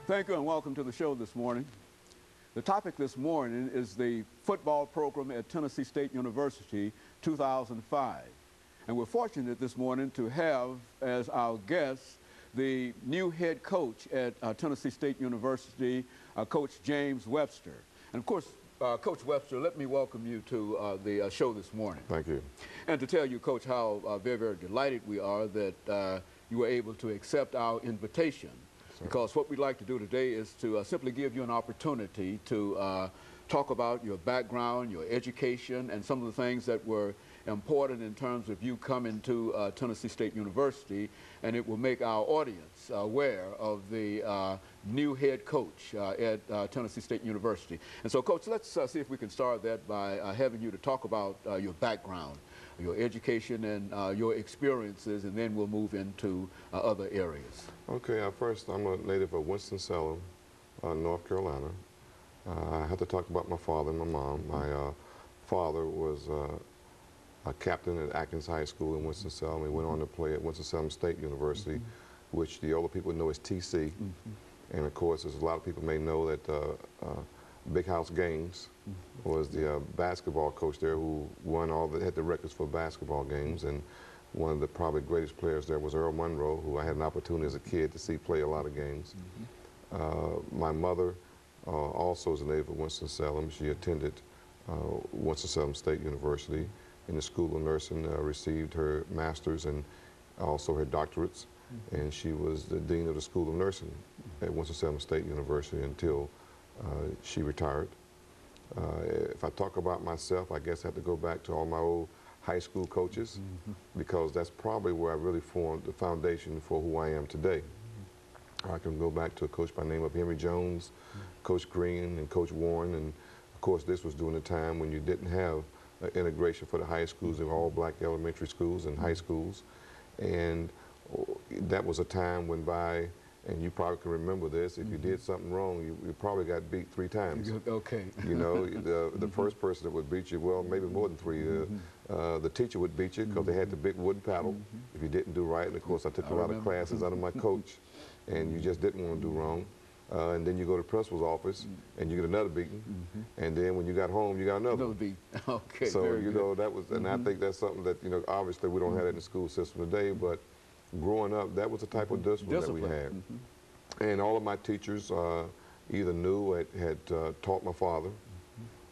Thank you and welcome to the show this morning. The topic this morning is the football program at Tennessee State University 2005. And we're fortunate this morning to have as our guest the new head coach at Tennessee State University, Coach James Webster. And of course, Coach Webster, let me welcome you to the show this morning. Thank you. And to tell you, Coach, how very, very delighted we are that you were able to accept our invitation. Because what we'd like to do today is to simply give you an opportunity to talk about your background, your education, and some of the things that were important in terms of you coming to Tennessee State University, and it will make our audience aware of the new head coach at Tennessee State University. And so, Coach, let's see if we can start that by having you to talk about your background, your education, and your experiences, and then we'll move into other areas. Okay, first, I'm a native of Winston-Salem, North Carolina. I have to talk about my father and my mom. My father was a captain at Atkins High School in Winston-Salem. He went on to play at Winston-Salem State University, which the older people know as TC. And of course, as a lot of people may know, that Big House Games was the basketball coach there who won had the records for basketball games. And one of the probably greatest players there was Earl Monroe, who I had an opportunity as a kid to see play a lot of games. My mother also is a native of Winston-Salem. She attended Winston-Salem State University in the School of Nursing, received her master's and also her doctorates. And she was the dean of the School of Nursing at Winston-Salem State University until she retired. If I talk about myself, I guess I have to go back to all my old high school coaches, because that's probably where I really formed the foundation for who I am today. I can go back to a coach by the name of Henry Jones, Coach Green, and Coach Warren. And of course, this was during a time when you didn't have integration for the high schools. They were all black elementary schools and high schools. And that was a time when by, and you probably can remember this, if you did something wrong, you probably got beat 3 times. Okay. You know, the first person that would beat you, well, maybe more than 3. The teacher would beat you because they had the big wooden paddle if you didn't do right. And of course, I took a lot of classes under my coach, and you just didn't want to do wrong. And then you go to the principal's office, and you get another beating. And then when you got home, you got another beat. Okay. So, you know, that was, and I think that's something that, you know, obviously we don't have that in the school system today, but growing up, that was the type of discipline that we had. And all of my teachers either knew or had taught my father,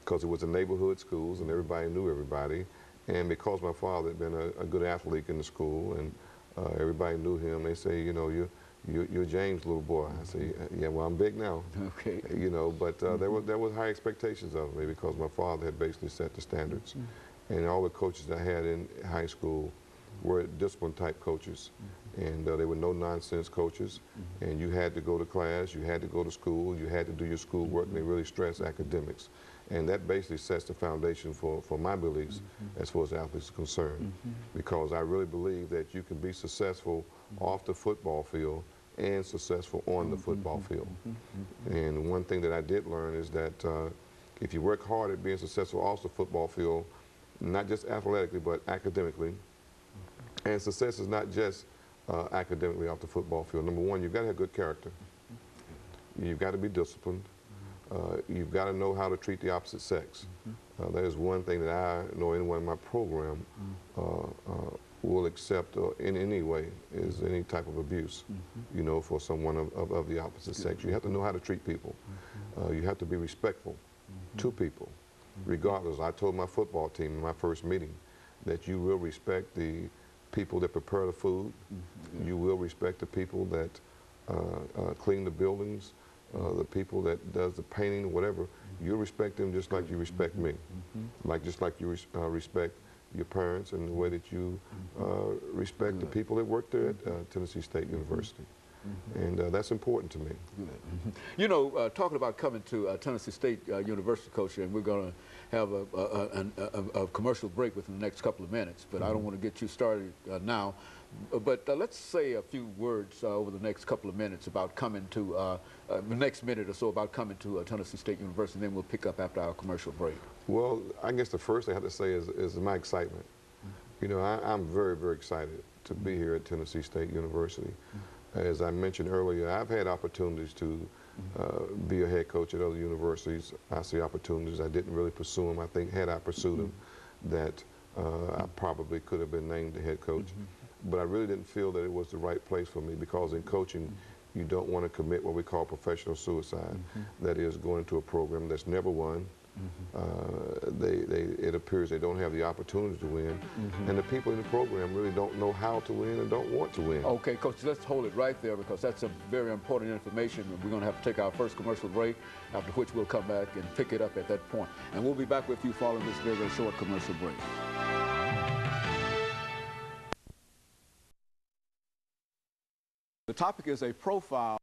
because it was a neighborhood schools and everybody knew everybody. And because my father had been a good athlete in the school and everybody knew him, they say, you know, you're James' little boy. I say, yeah, well, I'm big now. Okay. You know, but there was high expectations of me because my father had basically set the standards. And all the coaches I had in high school were discipline type coaches. And they were no-nonsense coaches. And you had to go to class, you had to go to school, you had to do your schoolwork, and they really stressed academics. And that basically sets the foundation for my beliefs as far as athletes are concerned. Because I really believe that you can be successful off the football field and successful on the football field. And one thing that I did learn is that if you work hard at being successful off the football field, not just athletically, but academically, and success is not just academically off the football field. Number one, you've got to have good character. You've got to be disciplined. You've got to know how to treat the opposite sex. That is one thing that I know anyone in my program will accept in any way, is any type of abuse, you know, for someone of the opposite sex. You have to know how to treat people. You have to be respectful to people, regardless. I told my football team in my first meeting that you will respect the people that prepare the food. You will respect the people that clean the buildings, the people that does the painting, whatever. You'll respect them just like you respect me. Just like you respect your parents and the way that you respect the people that work there at Tennessee State University. And that's important to me. Good. You know, talking about coming to Tennessee State University, Coach, and we're going to have a commercial break within the next couple of minutes, but I don't want to get you started now. But let's say a few words over the next couple of minutes about coming to, the next minute or so about coming to Tennessee State University, and then we'll pick up after our commercial break. Well, I guess the first thing I have to say is my excitement. You know, I'm very, very excited to be here at Tennessee State University. As I mentioned earlier, I've had opportunities to be a head coach at other universities. I see opportunities. I didn't really pursue them. I think had I pursued them, that I probably could have been named the head coach. But I really didn't feel that it was the right place for me, because in coaching, you don't want to commit what we call professional suicide. That is, going into a program that's never won. It appears they don't have the opportunity to win, and the people in the program really don't know how to win and don't want to win. Okay, Coach, let's hold it right there, because that's some very important information. We're going to have to take our first commercial break, after which we'll come back and pick it up at that point. And we'll be back with you following this very, very short commercial break. The topic is a profile